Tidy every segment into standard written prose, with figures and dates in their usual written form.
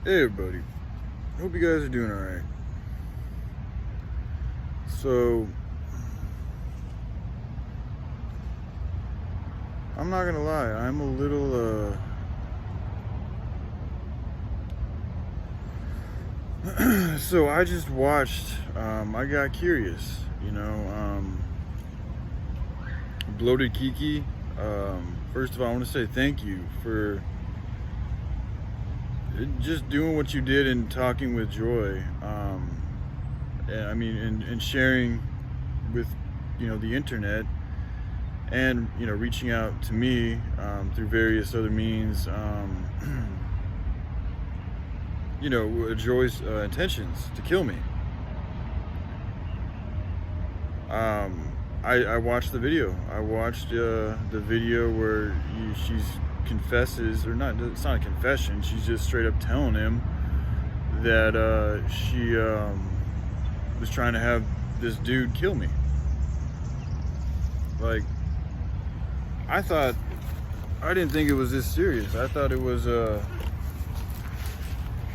Hey everybody, hope you guys are doing alright. So, I'm not gonna lie, I'm a little, so I just watched, I got curious, Bloated Ke Ke. First of all, I want to say thank you for just doing what you did and talking with Joy, and sharing with the internet, and reaching out to me through various other means. Joy's intentions to kill me. I watched the video. I watched the video where she confesses, or not. It's not a confession. She's just straight up telling him that she was trying to have this dude kill me. Like, I didn't think it was this serious. I thought it was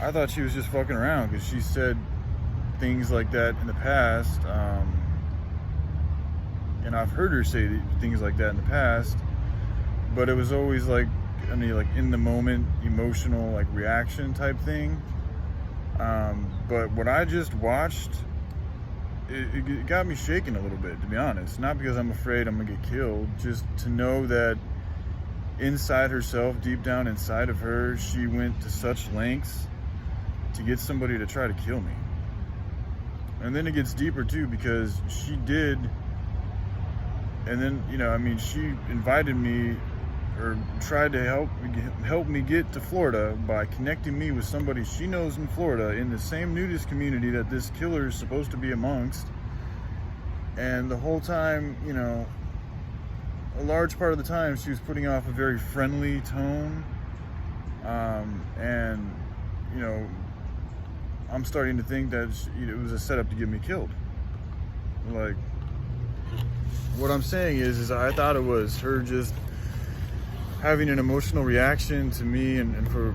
I thought she was just fucking around, because she said things like that in the past, and I've heard her say things like that in the past, but it was always like in the moment, emotional, like reaction type thing. But what I just watched, it got me shaking a little bit, to be honest. Not because I'm afraid I'm gonna get killed, just to know that inside herself, deep down inside of her, she went to such lengths to get somebody to try to kill me. And then it gets deeper too, because she did, and then she invited me, or tried to help me get to Florida by connecting me with somebody she knows in Florida, in the same nudist community that this killer is supposed to be amongst. And the whole time, a large part of the time, she was putting off a very friendly tone, and I'm starting to think that it was a setup to get me killed. Like, what I'm saying is I thought it was her just having an emotional reaction to me, and for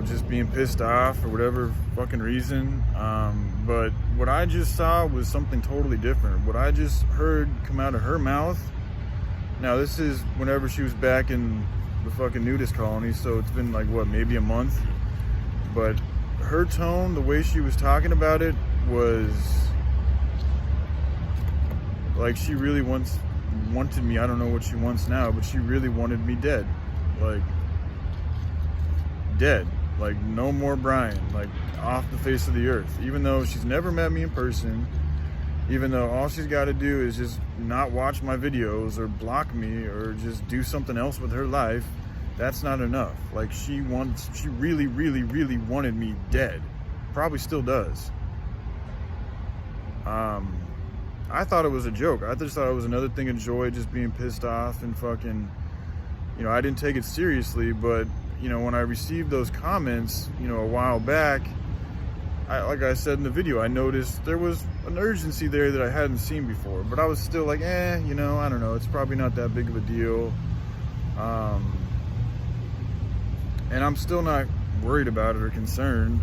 just being pissed off for whatever fucking reason. But what I just saw was something totally different. What I just heard come out of her mouth. Now, this is whenever she was back in the fucking nudist colony, so it's been like, what, maybe a month. But her tone, the way she was talking about it, was like she really wanted me. I don't know what she wants now, but she really wanted me dead. Like, dead. Like, no more Brian. Like, off the face of the earth. Even though she's never met me in person, even though all she's got to do is just not watch my videos, or block me, or just do something else with her life, that's not enough. Like, she really, really, really wanted me dead. Probably still does. I thought it was a joke. I just thought it was another thing of Joy just being pissed off and fucking, I didn't take it seriously. But, when I received those comments, a while back, like I said in the video, I noticed there was an urgency there that I hadn't seen before. But I was still like, I don't know. It's probably not that big of a deal. And I'm still not worried about it or concerned,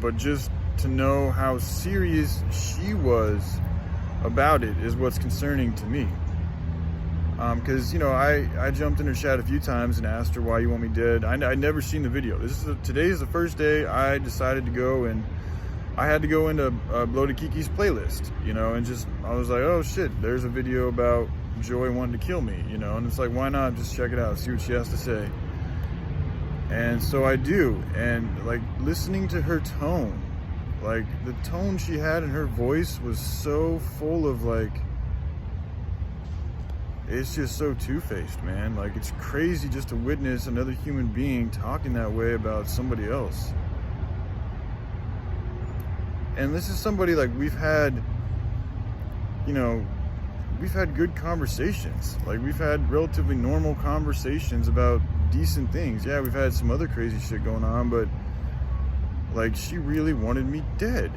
but just to know how serious she was about it is what's concerning to me. Because I jumped in her chat a few times and asked her, why you want me dead. I'd never seen the video. Today is the first day I decided to go, and I had to go into Bloated Ke Ke's playlist, and just, I was like, oh shit, there's a video about Joy wanting to kill me, and it's like, why not just check it out, see what she has to say. And so I do, and like, listening to her tone, like the tone she had in her voice was so full of, like, it's just so two-faced, man. Like, it's crazy just to witness another human being talking that way about somebody else. And this is somebody, like, we've had good conversations. Like, we've had relatively normal conversations about decent things. Yeah, we've had some other crazy shit going on, but like, she really wanted me dead.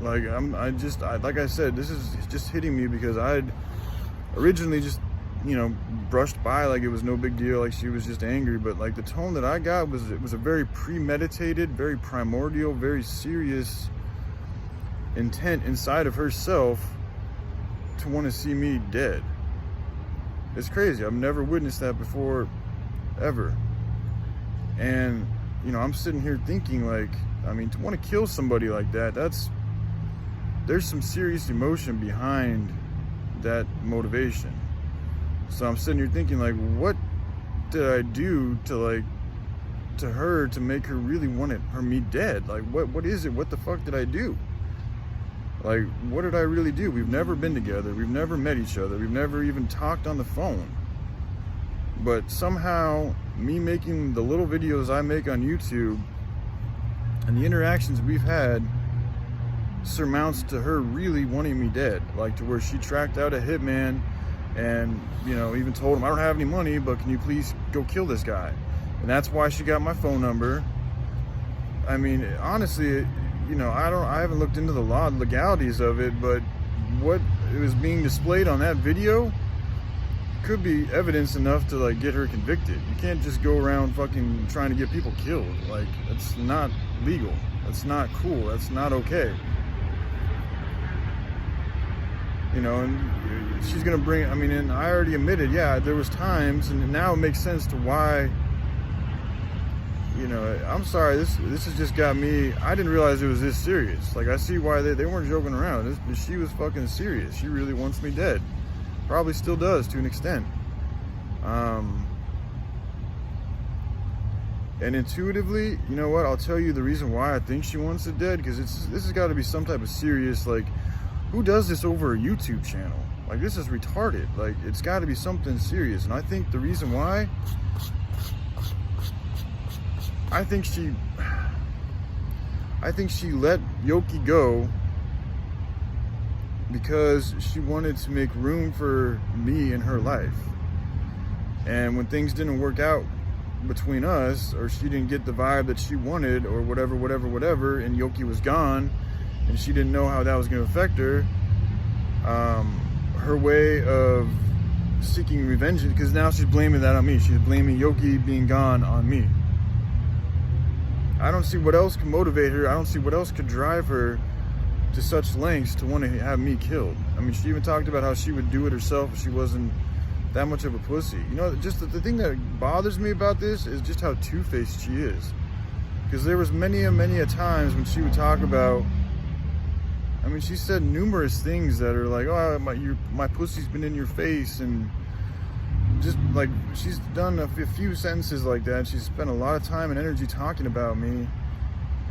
Like, like I said, this is just hitting me because I'd originally just brushed by like it was no big deal, like she was just angry. But like the tone that I got was, it was a very premeditated, very primordial, very serious intent inside of herself to want to see me dead. It's crazy. I've never witnessed that before, ever. And I'm sitting here thinking, like, I mean, to want to kill somebody like that, there's some serious emotion behind that motivation. So I'm sitting here thinking, like, what did I do to her to make her really want me dead? Like, what is it? What the fuck did I do? Like, what did I really do? We've never been together. We've never met each other. We've never even talked on the phone. But somehow, me making the little videos I make on YouTube and the interactions we've had surmounts to her really wanting me dead. Like, to where she tracked out a hitman and, even told him, I don't have any money, but can you please go kill this guy? And that's why she got my phone number. I mean, honestly, I haven't looked into the legalities of it, but what it was being displayed on that video could be evidence enough to like get her convicted. You can't just go around fucking trying to get people killed. Like, that's not legal. That's not cool. That's not okay. And she's gonna bring, and I already admitted, yeah, there was times, and now it makes sense to why. I'm sorry, this has just got me. I didn't realize it was this serious. Like, I see why they weren't joking around. She was fucking serious. She really wants me dead. Probably still does to an extent. And intuitively, you know what? I'll tell you the reason why I think she wants it dead, because this has got to be some type of serious, like, who does this over a YouTube channel? Like, this is retarded. Like, it's got to be something serious. And I think the reason why, I think she let Yoki go because she wanted to make room for me in her life. And when things didn't work out between us, or she didn't get the vibe that she wanted, or whatever, and Yoki was gone, and she didn't know how that was going to affect her, her way of seeking revenge, because now she's blaming that on me. She's blaming Yoki being gone on me. I don't see what else can motivate her. I don't see what else could drive her to such lengths to want to have me killed. I mean, she even talked about how she would do it herself if she wasn't that much of a pussy. Just the thing that bothers me about this is just how two-faced she is. Because there was many a times when she would talk about, she said numerous things that are like, oh, my pussy's been in your face, and just like, she's done a few sentences like that. She's spent a lot of time and energy talking about me,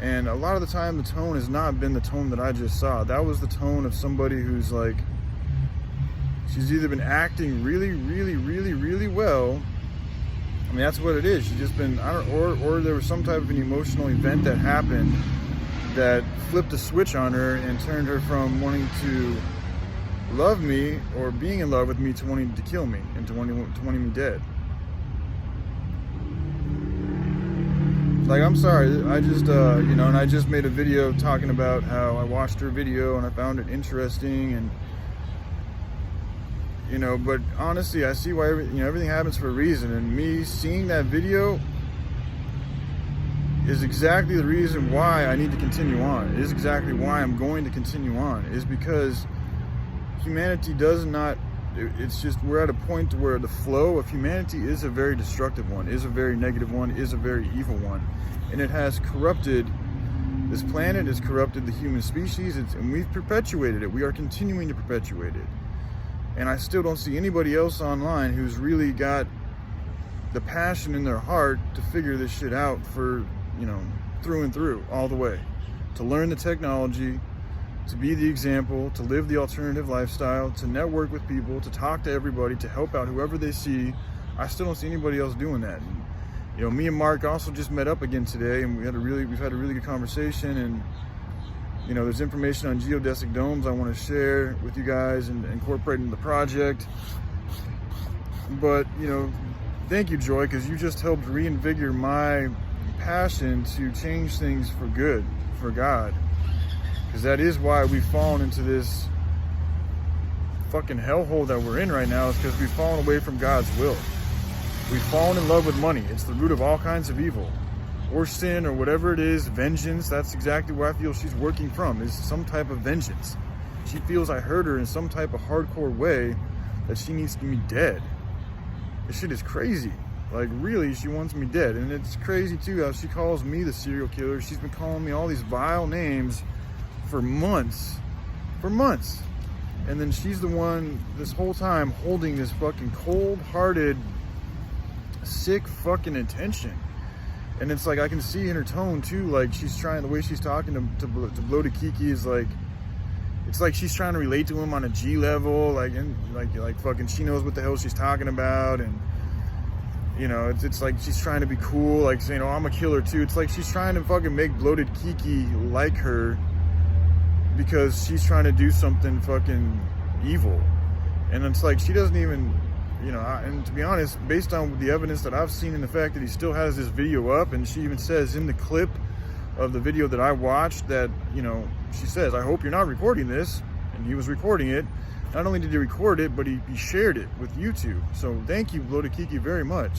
and a lot of the time the tone has not been the tone that I just saw. That was the tone of somebody who's like, she's either been acting really well. That's what it is. She's just been, or there was some type of an emotional event that happened that flipped a switch on her and turned her from wanting to love me or being in love with me to wanting to kill me and to wanting me dead. Like, I'm sorry, I just, and I just made a video talking about how I watched her video and I found it interesting, and, but honestly, I see why, everything happens for a reason, and me seeing that video is exactly the reason why I need to continue on. It is exactly why I'm going to continue on, is because humanity does not, it's just, we're at a point where the flow of humanity is a very destructive one, is a very negative one, is a very evil one. And it has corrupted, this planet has corrupted the human species, and we've perpetuated it. We are continuing to perpetuate it. And I still don't see anybody else online who's really got the passion in their heart to figure this shit out for, through and through, all the way. To learn the technology, to be the example, to live the alternative lifestyle, to network with people, to talk to everybody, to help out whoever they see. I still don't see anybody else doing that. And, me and Mark also just met up again today, and we've had a really good conversation. And there's information on geodesic domes I want to share with you guys and incorporate into the project. But thank you, Joy, because you just helped reinvigorate my passion to change things for good, for God. Because that is why we've fallen into this fucking hellhole that we're in right now is because we've fallen away from God's will. We've fallen in love with money. It's the root of all kinds of evil, or sin, or whatever it is. Vengeance. That's exactly where I feel she's working from, is some type of vengeance. She feels I hurt her in some type of hardcore way, that she needs me dead. This shit is crazy. Like, really, she wants me dead. And it's crazy too how she calls me the serial killer. She's been calling me all these vile names for months. And then she's the one this whole time holding this fucking cold-hearted, sick fucking intention. And it's like, I can see in her tone too, like she's trying, the way she's talking to Bloated Ke Ke is like, it's like she's trying to relate to him on a G level, like, and like fucking she knows what the hell she's talking about. And you know, it's like she's trying to be cool, like saying, oh, I'm a killer too. It's like she's trying to fucking make Bloated Ke Ke like her because she's trying to do something fucking evil. And it's like, she doesn't even, you know, and to be honest, based on the evidence that I've seen and the fact that he still has this video up, and she even says in the clip of the video that I watched that, you know, she says, I hope you're not recording this. And he was recording it. Not only did he record it, but he shared it with YouTube. So thank you, Bloated Ke Ke, very much.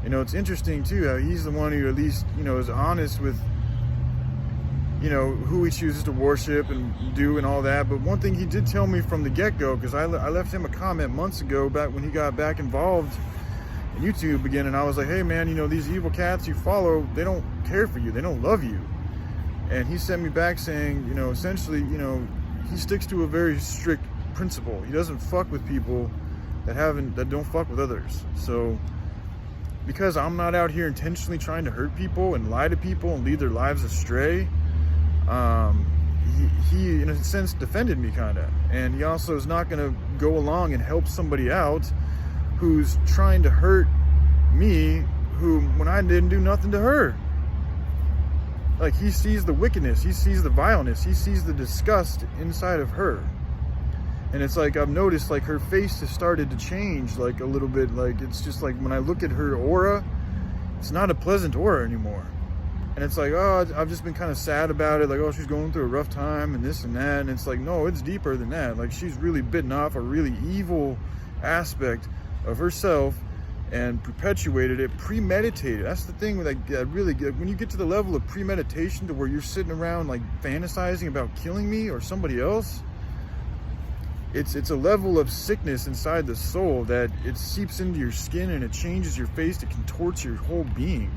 You know, it's interesting too how he's the one who at least, you know, is honest with, you know, who he chooses to worship and do and all that. But one thing he did tell me from the get-go, because I left him a comment months ago, back when he got back involved in YouTube again, and I was like, hey man, you know, these evil cats you follow, they don't care for you, they don't love you. And he sent me back saying, you know, essentially, you know, he sticks to a very strict principle. He doesn't fuck with people that don't fuck with others. So because I'm not out here intentionally trying to hurt people and lie to people and lead their lives astray, he in a sense defended me kind of. And he also is not going to go along and help somebody out who's trying to hurt me, who, when I didn't do nothing to her. Like, he sees the wickedness, he sees the vileness, he sees the disgust inside of her. And it's like, I've noticed, like, her face has started to change, like, a little bit. Like, it's just like, when I look at her aura, it's not a pleasant aura anymore. And it's like, oh, I've just been kind of sad about it. Like, oh, she's going through a rough time and this and that. And it's like, no, it's deeper than that. Like, she's really bitten off a really evil aspect of herself and perpetuated it, premeditated. That's the thing with, like, really, when you get to the level of premeditation to where you're sitting around, like, fantasizing about killing me or somebody else, it's a level of sickness inside the soul that it seeps into your skin and it changes your face, it contorts your whole being.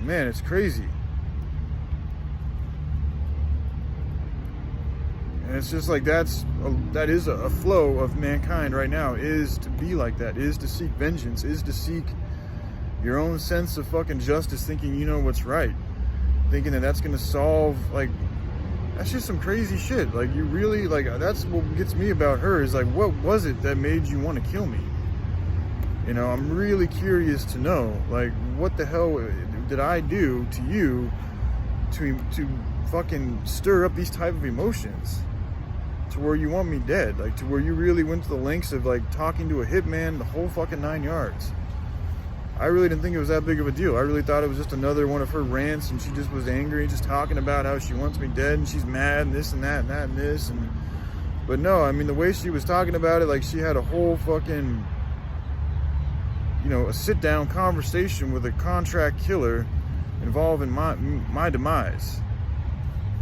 Man, it's crazy. And it's just like, that is a flow of mankind right now, is to be like that, is to seek vengeance, is to seek your own sense of fucking justice, thinking you know what's right, thinking that that's gonna solve, like, that's just some crazy shit. Like, you really, like, that's what gets me about her, is like, what was it that made you want to kill me? You know, I'm really curious to know, like, what the hell did I do to you to fucking stir up these type of emotions to where you want me dead, like, to where you really went to the lengths of, like, talking to a hitman, the whole fucking 9 yards. I really didn't think it was that big of a deal. I really thought it was just another one of her rants, and she just was angry, just talking about how she wants me dead, and she's mad, and this and that and that and this. And but no, I mean, the way she was talking about it, like, she had a whole fucking, you know, a sit-down conversation with a contract killer involving my demise.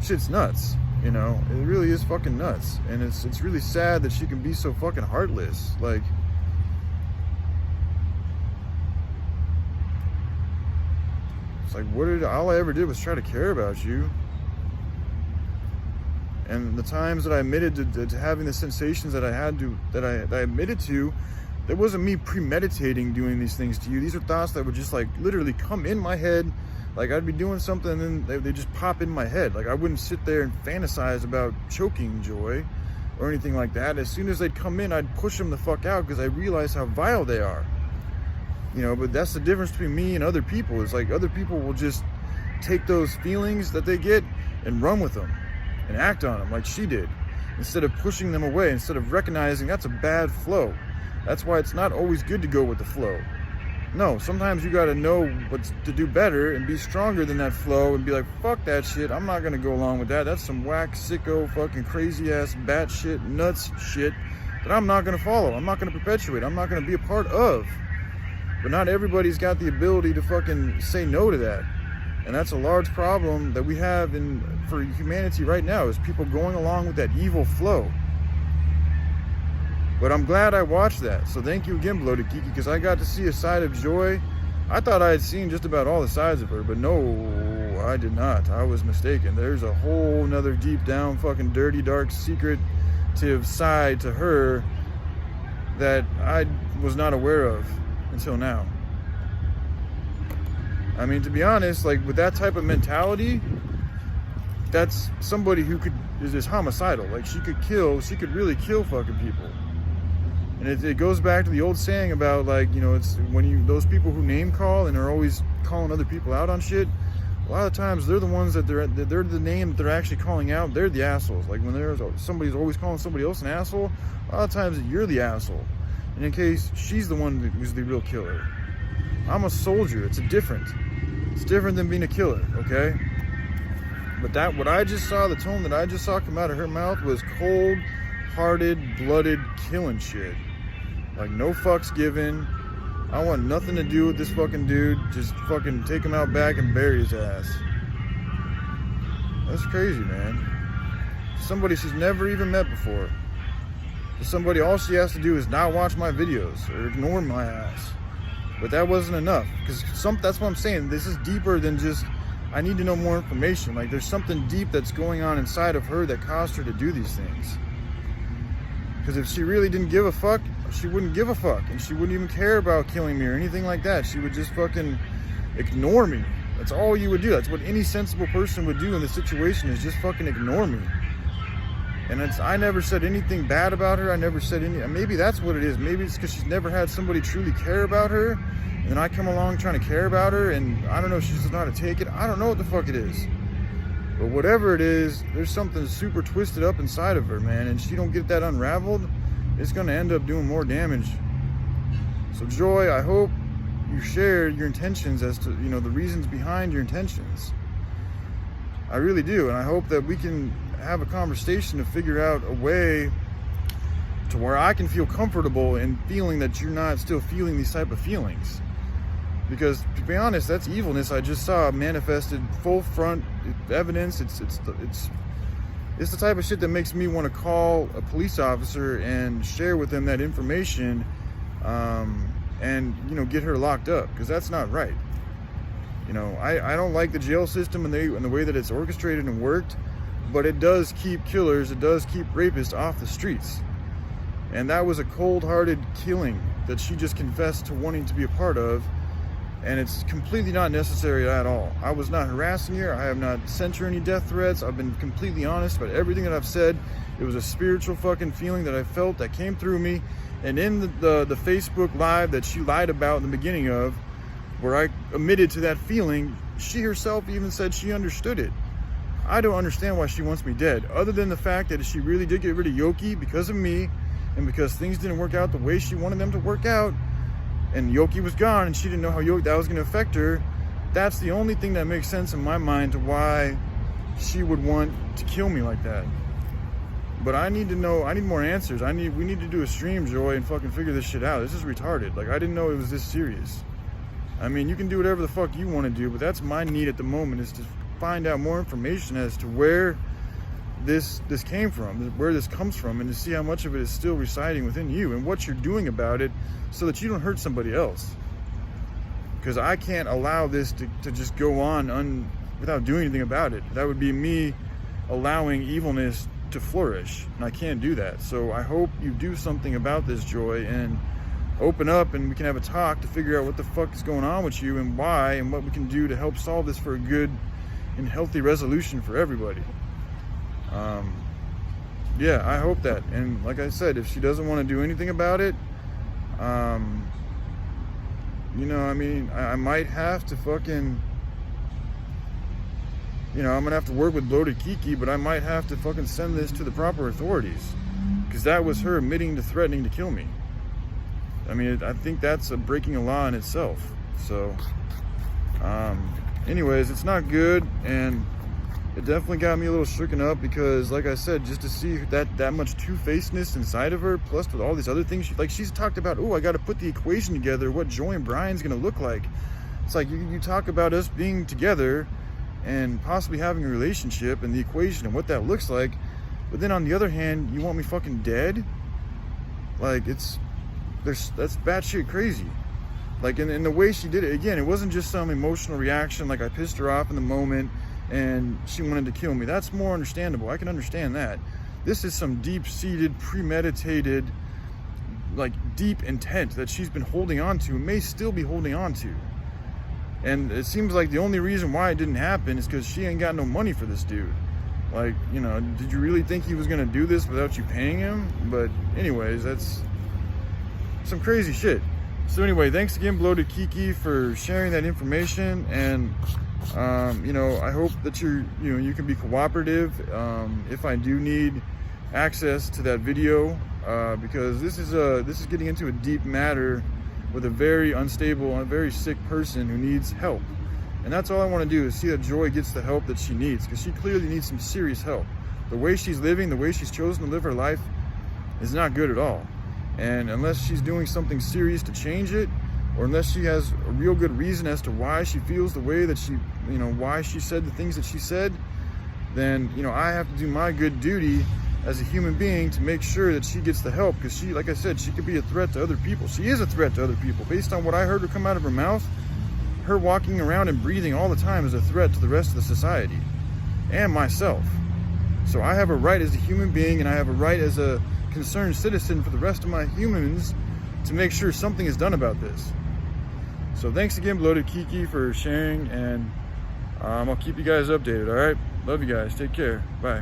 Shit's nuts, you know. It really is fucking nuts, and it's really sad that she can be so fucking heartless. Like, it's like, all I ever did was try to care about you. And the times that I admitted to having the sensations that I admitted to, that wasn't me premeditating doing these things to you. These are thoughts that would just, like, literally come in my head. Like, I'd be doing something and then they just pop in my head. Like, I wouldn't sit there and fantasize about choking Joy or anything like that. As soon as they'd come in, I'd push them the fuck out because I realized how vile they are. You know, but that's the difference between me and other people. It's like, other people will just take those feelings that they get and run with them and act on them like she did, instead of pushing them away, instead of recognizing that's a bad flow. That's why it's not always good to go with the flow. No, sometimes you gotta know what's to do better and be stronger than that flow and be like, fuck that shit, I'm not gonna go along with that. That's some whack, sicko, fucking crazy ass, batshit, nuts shit that I'm not gonna follow. I'm not gonna perpetuate. I'm not gonna be a part of. But not everybody's got the ability to fucking say no to that. And that's a large problem that we have for humanity right now, is people going along with that evil flow. But I'm glad I watched that. So thank you again, Bloated Ke Ke, because I got to see a side of Joy. I thought I had seen just about all the sides of her, but no, I did not. I was mistaken. There's a whole nother deep down fucking dirty, dark, secretive side to her that I was not aware of until now. I mean, to be honest, like with that type of mentality, that's somebody who is homicidal. Like she could really kill fucking people. And it goes back to the old saying about, like, you know, it's when those people who name call and are always calling other people out on shit, a lot of times they're the ones that they're the name that they're actually calling out. They're the assholes. Like when somebody's always calling somebody else an asshole, a lot of times you're the asshole. And in case she's the one who's the real killer. I'm a soldier. It's different than being a killer, okay? But what I just saw, the tone that I just saw come out of her mouth was cold-hearted, blooded killing shit. Like, no fucks given. I want nothing to do with this fucking dude. Just fucking take him out back and bury his ass. That's crazy, man. Somebody she's never even met before. Somebody, all she has to do is not watch my videos or ignore my ass. But that wasn't enough. Because that's what I'm saying. This is deeper than just, I need to know more information. Like, there's something deep that's going on inside of her that caused her to do these things. Because if she really didn't give a fuck, she wouldn't give a fuck. And she wouldn't even care about killing me or anything like that. She would just fucking ignore me. That's all you would do. That's what any sensible person would do in this situation, is just fucking ignore me. And I never said anything bad about her. I never said maybe that's what it is. Maybe it's because she's never had somebody truly care about her. And then I come along trying to care about her, and I don't know, she doesn't know how to take it. I don't know what the fuck it is. But whatever it is, there's something super twisted up inside of her, man. And she don't get that unraveled, it's going to end up doing more damage. So Joy, I hope you share your intentions as to, you know, the reasons behind your intentions. I really do. And I hope that we can have a conversation to figure out a way to where I can feel comfortable in feeling that you're not still feeling these type of feelings. Because to be honest, that's evilness I just saw manifested full front evidence. It's the type of shit that makes me want to call a police officer and share with them that information, and, you know, get her locked up, because that's not right. You know, I don't like the jail system and the way that it's orchestrated and worked, but it does keep killers, it does keep rapists off the streets. And that was a cold-hearted killing that she just confessed to wanting to be a part of. And it's completely not necessary at all. I was not harassing her. I have not sent her any death threats. I've been completely honest about everything that I've said. It was a spiritual fucking feeling that I felt that came through me. And in the Facebook Live that she lied about in the beginning of, where I admitted to that feeling, she herself even said she understood it. I don't understand why she wants me dead, other than the fact that she really did get rid of Yoki because of me, and because things didn't work out the way she wanted them to work out. And Yoki was gone, and she didn't know how that was going to affect her. That's the only thing that makes sense in my mind to why she would want to kill me like that. But I need to know, I need more answers. We need to do a stream, Joy, and fucking figure this shit out. This is retarded. Like, I didn't know it was this serious. I mean, you can do whatever the fuck you want to do, but that's my need at the moment, is to find out more information as to where this came from, where this comes from, and to see how much of it is still residing within you and what you're doing about it so that you don't hurt somebody else. Because I can't allow this to just go on without doing anything about it. That would be me allowing evilness to flourish, and I can't do that. So I hope you do something about this, Joy, and open up, and we can have a talk to figure out what the fuck is going on with you and why, and what we can do to help solve this for a good and healthy resolution for everybody. Yeah, I hope that. And like I said, if she doesn't want to do anything about it, you know, I mean, I might have to fucking, you know, I'm gonna have to work with Bloated Ke Ke, but I might have to fucking send this to the proper authorities, because that was her admitting to threatening to kill me. I mean, I think that's a breaking a law in itself. So, anyways, it's not good, and it definitely got me a little shooken up because, like I said, just to see that much two-facedness inside of her, plus with all these other things, she's talked about, oh, I got to put the equation together, what Joy and Brian's gonna look like. It's like you talk about us being together and possibly having a relationship and the equation and what that looks like, but then on the other hand, you want me fucking dead? Like, that's batshit crazy. Like, in the way she did it, again, it wasn't just some emotional reaction, like I pissed her off in the moment and she wanted to kill me. That's more understandable. I can understand that. This is some deep-seated, premeditated, like, deep intent that she's been holding on to and may still be holding on to. And it seems like the only reason why it didn't happen is because she ain't got no money for this dude. Like, you know, did you really think he was gonna do this without you paying him? But anyways, that's some crazy shit. So anyway, thanks again, Bloated Ke Ke, for sharing that information. And you know, I hope that you can be cooperative if I do need access to that video, because this is getting into a deep matter with a very unstable and a very sick person who needs help. And that's all I want to do, is see that Joy gets the help that she needs, because she clearly needs some serious help. The way she's living, the way she's chosen to live her life is not good at all. And unless she's doing something serious to change it, or unless she has a real good reason as to why she feels the way that she, you know, why she said the things that she said, then, you know, I have to do my good duty as a human being to make sure that she gets the help, because she, like I said, she could be a threat to other people. She is a threat to other people. Based on what I heard her come out of her mouth, her walking around and breathing all the time is a threat to the rest of the society and myself. So I have a right as a human being, and I have a right as a concerned citizen for the rest of my humans to make sure something is done about this. So thanks again, Bloated Ke Ke, for sharing, and I'll keep you guys updated, all right? Love you guys. Take care. Bye.